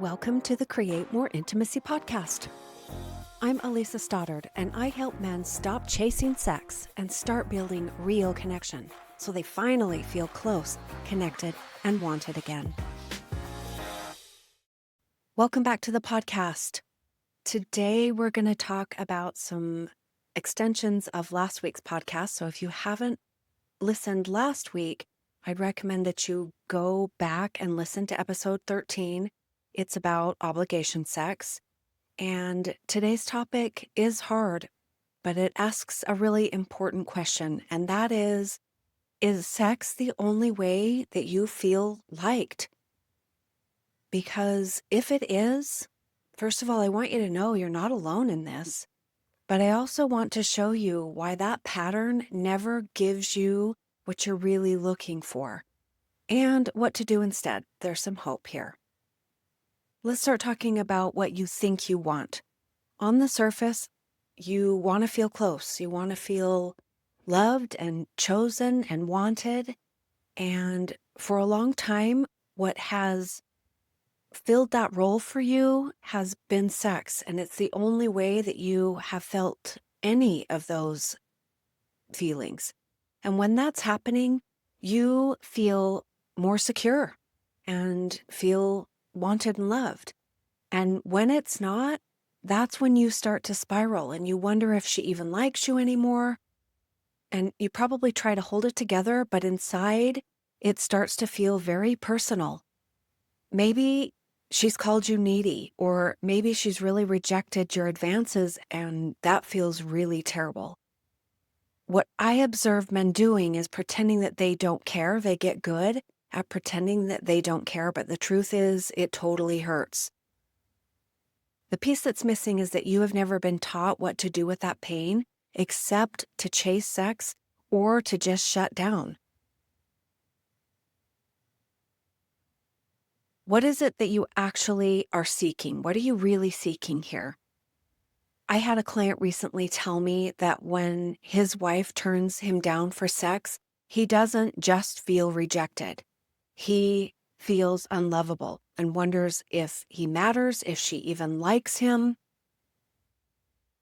Welcome to the Create More Intimacy podcast. I'm Alisa Stoddard, and I help men stop chasing sex and start building real connection so they finally feel close, connected, and wanted again. Welcome back to the podcast. Today, we're going to talk about some extensions of last week's podcast. So if you haven't listened last week, I'd recommend that you go back and listen to episode 13. It's about obligation sex. And today's topic is hard, but it asks a really important question. And that is sex the only way that you feel liked? Because if it is, first of all, I want you to know you're not alone in this. But I also want to show you why that pattern never gives you what you're really looking for and what to do instead. There's some hope here. Let's start talking about what you think you want. On the surface, you want to feel close. You want to feel loved and chosen and wanted. And for a long time, what has filled that role for you has been sex. And it's the only way that you have felt any of those feelings. And when that's happening, you feel more secure and feel wanted and loved. And when it's not, that's when you start to spiral and you wonder if she even likes you anymore. And you probably try to hold it together, but inside it starts to feel very personal. Maybe she's called you needy, or maybe she's really rejected your advances, and that feels really terrible. What I observe men doing is pretending that they don't care. They get good at pretending that they don't care, but the truth is it totally hurts. The piece that's missing is that you have never been taught what to do with that pain except to chase sex or to just shut down. What is it that you actually are seeking? What are you really seeking here? I had a client recently tell me that when his wife turns him down for sex, he doesn't just feel rejected. He feels unlovable and wonders if he matters, if she even likes him.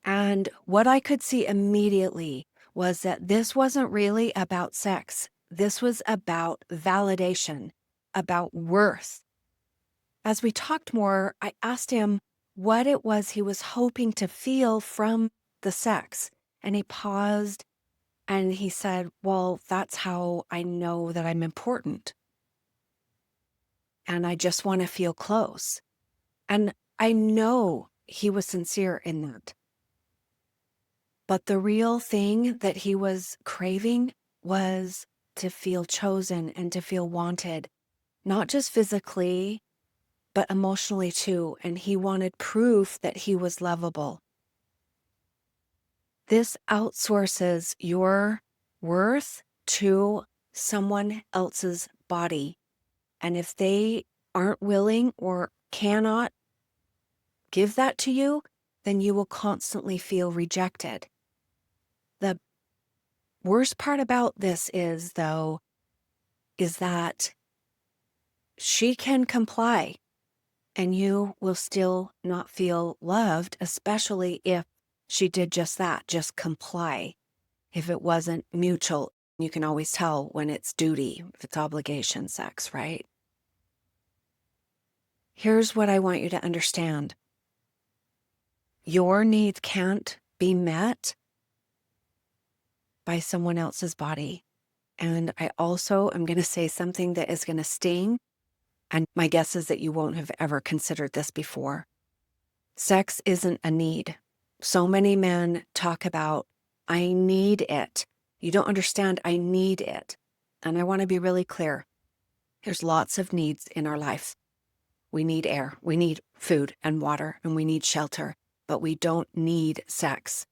And what I could see immediately was that this wasn't really about sex. This was about validation, about worth. As we talked more, I asked him what it was he was hoping to feel from the sex. And he paused and he said, well, that's how I know that I'm important. And I just want to feel close. And I know he was sincere in that. But the real thing that he was craving was to feel chosen and to feel wanted, not just physically, but emotionally too. And he wanted proof that he was lovable. This outsources your worth to someone else's body. And if they aren't willing or cannot give that to you, then you will constantly feel rejected. The worst part about this is, though, is that she can comply and you will still not feel loved, especially if she did just that, just comply. If it wasn't mutual, you can always tell when it's duty, if it's obligation sex, right? Here's what I want you to understand. Your needs can't be met by someone else's body. And I also am going to say something that is going to sting. And my guess is that you won't have ever considered this before. Sex isn't a need. So many men talk about, I need it. You don't understand, I need it. And I want to be really clear. There's lots of needs in our life. We need air, we need food and water, and we need shelter, but we don't need sex.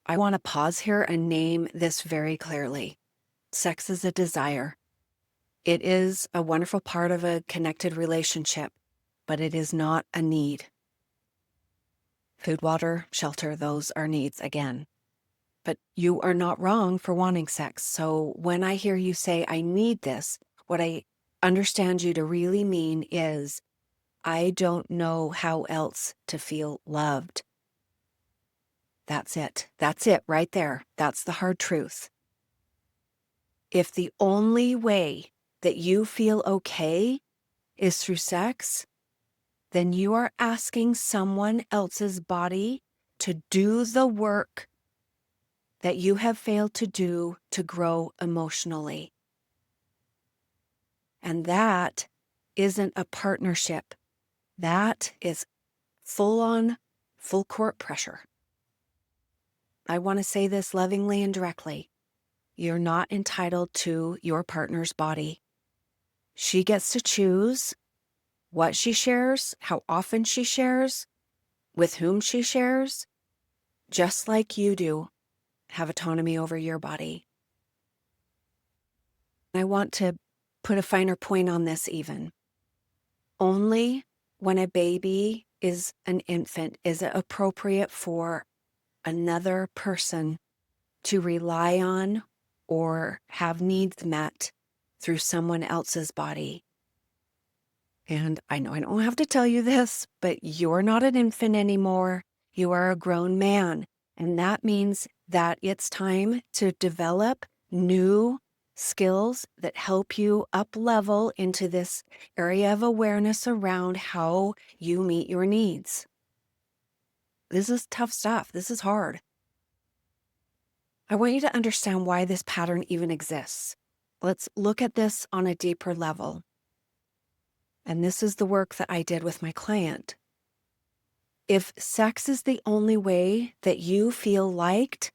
I want to pause here and name this very clearly. Sex is a desire. It is a wonderful part of a connected relationship, but it is not a need. Food, water, shelter, those are needs again. But you are not wrong for wanting sex. So when I hear you say, I need this, what I understand you to really mean is, I don't know how else to feel loved. That's it. That's it right there. That's the hard truth. If the only way that you feel okay is through sex, then you are asking someone else's body to do the work that you have failed to do to grow emotionally. And that isn't a partnership. That is full on, full court pressure. I want to say this lovingly and directly. You're not entitled to your partner's body. She gets to choose what she shares, how often she shares, with whom she shares, just like you do have autonomy over your body. I want to put a finer point on this even. Only when a baby is an infant is it appropriate for another person to rely on or have needs met through someone else's body. And I know I don't have to tell you this, but you're not an infant anymore. You are a grown man. And that means that it's time to develop new skills that help you up level into this area of awareness around how you meet your needs. This is tough stuff. This is hard. I want you to understand why this pattern even exists. Let's look at this on a deeper level. And this is the work that I did with my client. If sex is the only way that you feel liked,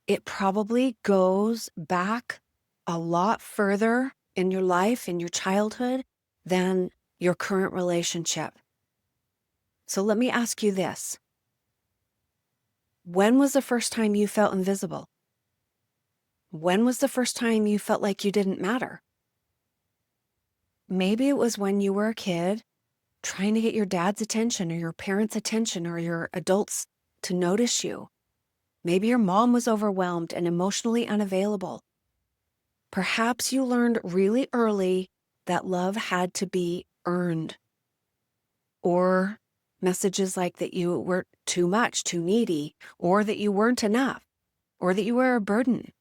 it probably goes back a lot further in your life, in your childhood, than your current relationship. So let me ask you this. When was the first time you felt invisible? When was the first time you felt like you didn't matter? Maybe it was when you were a kid trying to get your dad's attention or your parents' attention or your adults to notice you. Maybe your mom was overwhelmed and emotionally unavailable. Perhaps you learned really early that love had to be earned. Or messages like that you were too much, too needy, or that you weren't enough, or that you were a burden.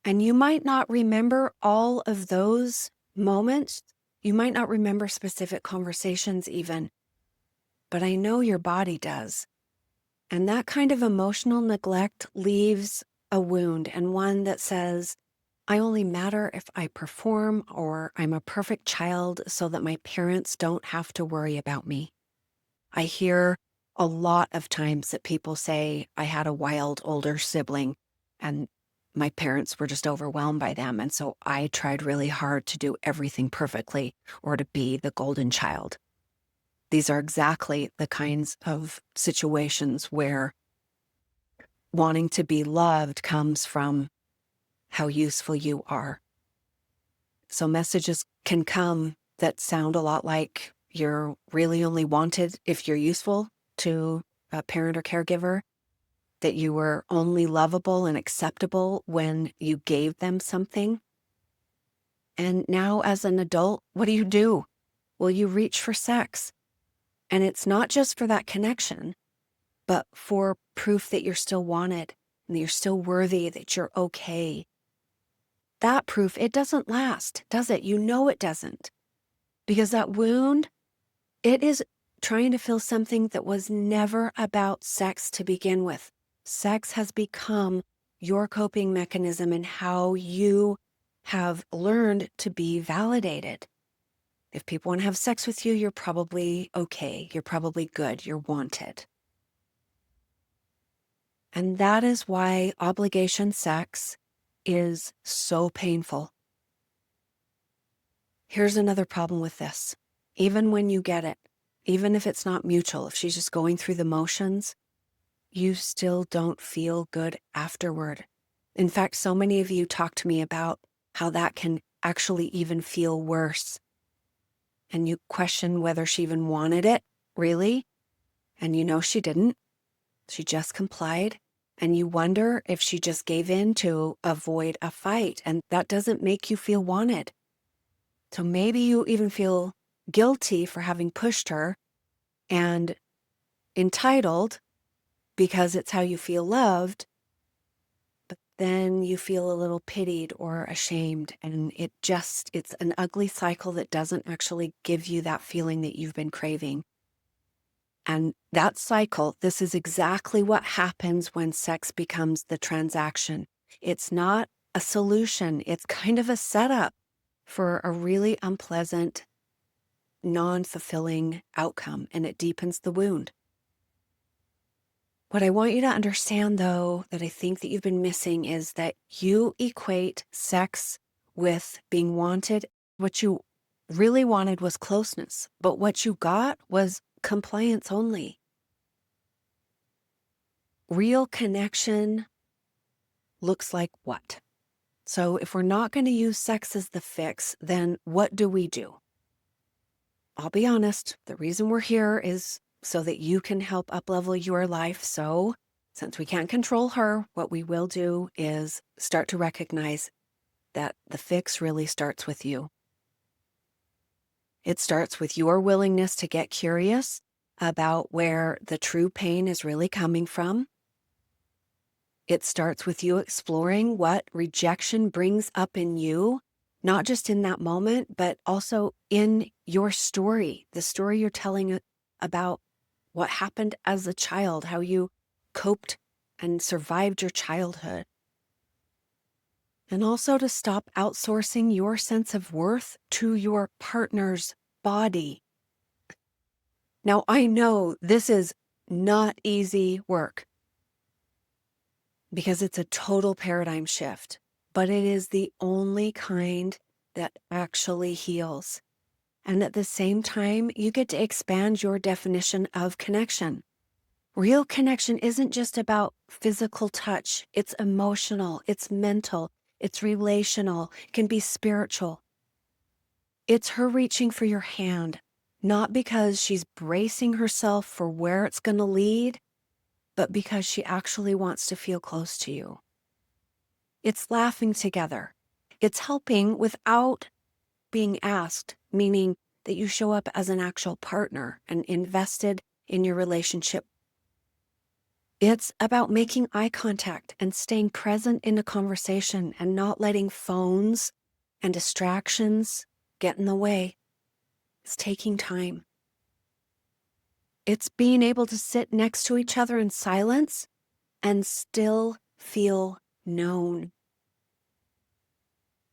And you might not remember all of those moments. You might not remember specific conversations even, but I know your body does. And that kind of emotional neglect leaves a wound, and one that says, I only matter if I perform, or I'm a perfect child so that my parents don't have to worry about me. I hear a lot of times that people say, I had a wild older sibling and my parents were just overwhelmed by them. And so I tried really hard to do everything perfectly or to be the golden child. These are exactly the kinds of situations where wanting to be loved comes from how useful you are. So messages can come that sound a lot like you're really only wanted if you're useful to a parent or caregiver, that you were only lovable and acceptable when you gave them something. And now as an adult, what do? Well, you reach for sex. And it's not just for that connection, but for proof that you're still wanted and that you're still worthy, that you're okay. That proof, it doesn't last, does it? You know it doesn't. Because that wound, it is trying to fill something that was never about sex to begin with. Sex has become your coping mechanism and how you have learned to be validated. If people want to have sex with you, you're probably okay. You're probably good. You're wanted. And that is why obligation sex is so painful. Here's another problem with this. Even when you get it, even if it's not mutual, if she's just going through the motions, you still don't feel good afterward. In fact, so many of you talk to me about how that can actually even feel worse. And you question whether she even wanted it, really? And you know she didn't. She just complied. And you wonder if she just gave in to avoid a fight. And that doesn't make you feel wanted. So maybe you even feel guilty for having pushed her and entitled because it's how you feel loved, but then you feel a little pitied or ashamed, and it's an ugly cycle that doesn't actually give you that feeling that you've been craving. And that cycle, this is exactly what happens when sex becomes the transaction. It's not a solution. It's kind of a setup for a really unpleasant, non-fulfilling outcome, and it deepens the wound. What I want you to understand, though, that I think that you've been missing is that you equate sex with being wanted. What you really wanted was closeness, but what you got was compliance only. Real connection looks like what? So if we're not going to use sex as the fix, then what do we do? I'll be honest, the reason we're here is so that you can help uplevel your life. So since we can't control her, what we will do is start to recognize that the fix really starts with you. It starts with your willingness to get curious about where the true pain is really coming from. It starts with you exploring what rejection brings up in you, not just in that moment, but also in your story, the story you're telling about what happened as a child, how you coped and survived your childhood. And also to stop outsourcing your sense of worth to your partner's body. Now, I know this is not easy work, because it's a total paradigm shift, but it is the only kind that actually heals. And at the same time, you get to expand your definition of connection. Real connection isn't just about physical touch. It's emotional, it's mental, it's relational, it can be spiritual. It's her reaching for your hand, not because she's bracing herself for where it's going to lead, but because she actually wants to feel close to you. It's laughing together. It's helping without being asked, meaning that you show up as an actual partner and invested in your relationship. It's about making eye contact and staying present in a conversation and not letting phones and distractions get in the way. It's taking time. It's being able to sit next to each other in silence and still feel known.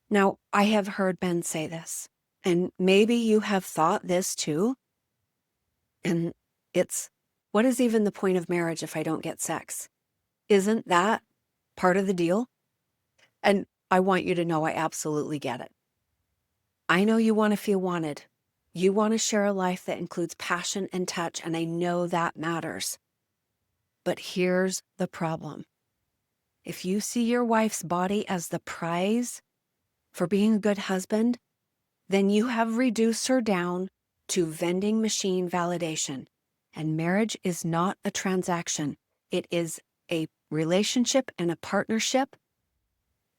Now, I have heard men say this, and maybe you have thought this too. And it's, what is even the point of marriage if I don't get sex? Isn't that part of the deal? And I want you to know I absolutely get it. I know you want to feel wanted. You want to share a life that includes passion and touch, and I know that matters. But here's the problem. If you see your wife's body as the prize for being a good husband, then you have reduced her down to vending machine validation. And marriage is not a transaction. It is a relationship and a partnership.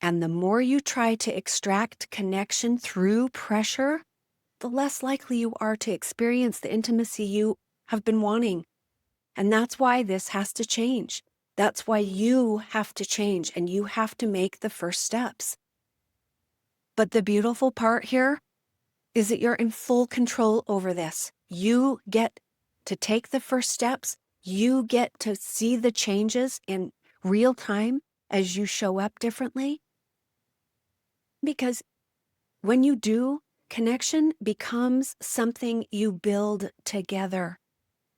And the more you try to extract connection through pressure, the less likely you are to experience the intimacy you have been wanting. And that's why this has to change. That's why you have to change, and you have to make the first steps. But the beautiful part here is that you're in full control over this. You get to take the first steps. You get to see the changes in real time as you show up differently. Because when you do, connection becomes something you build together,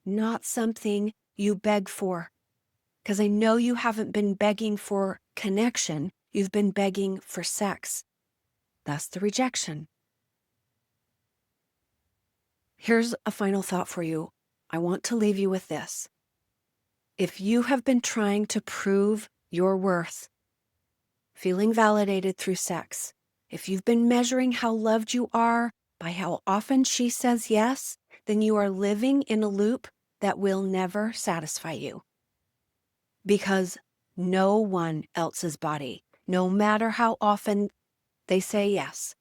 not something you beg for. Because I know you haven't been begging for connection. You've been begging for sex. That's the rejection. Here's a final thought for you. I want to leave you with this. If you have been trying to prove your worth, feeling validated through sex, if you've been measuring how loved you are by how often she says yes, then you are living in a loop that will never satisfy you. Because no one else's body, no matter how often they say yes,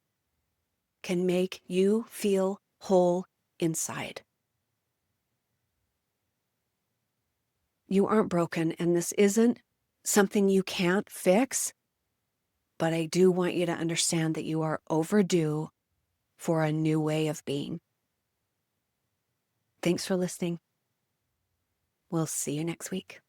can make you feel whole inside. You aren't broken, and this isn't something you can't fix, but I do want you to understand that you are overdue for a new way of being. Thanks for listening. We'll see you next week.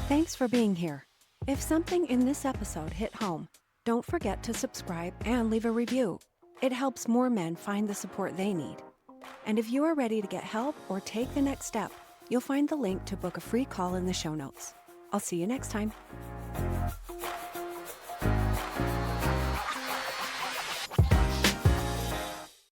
Thanks for being here. If something in this episode hit home, don't forget to subscribe and leave a review. It helps more men find the support they need. And if you are ready to get help or take the next step, you'll find the link to book a free call in the show notes. I'll see you next time.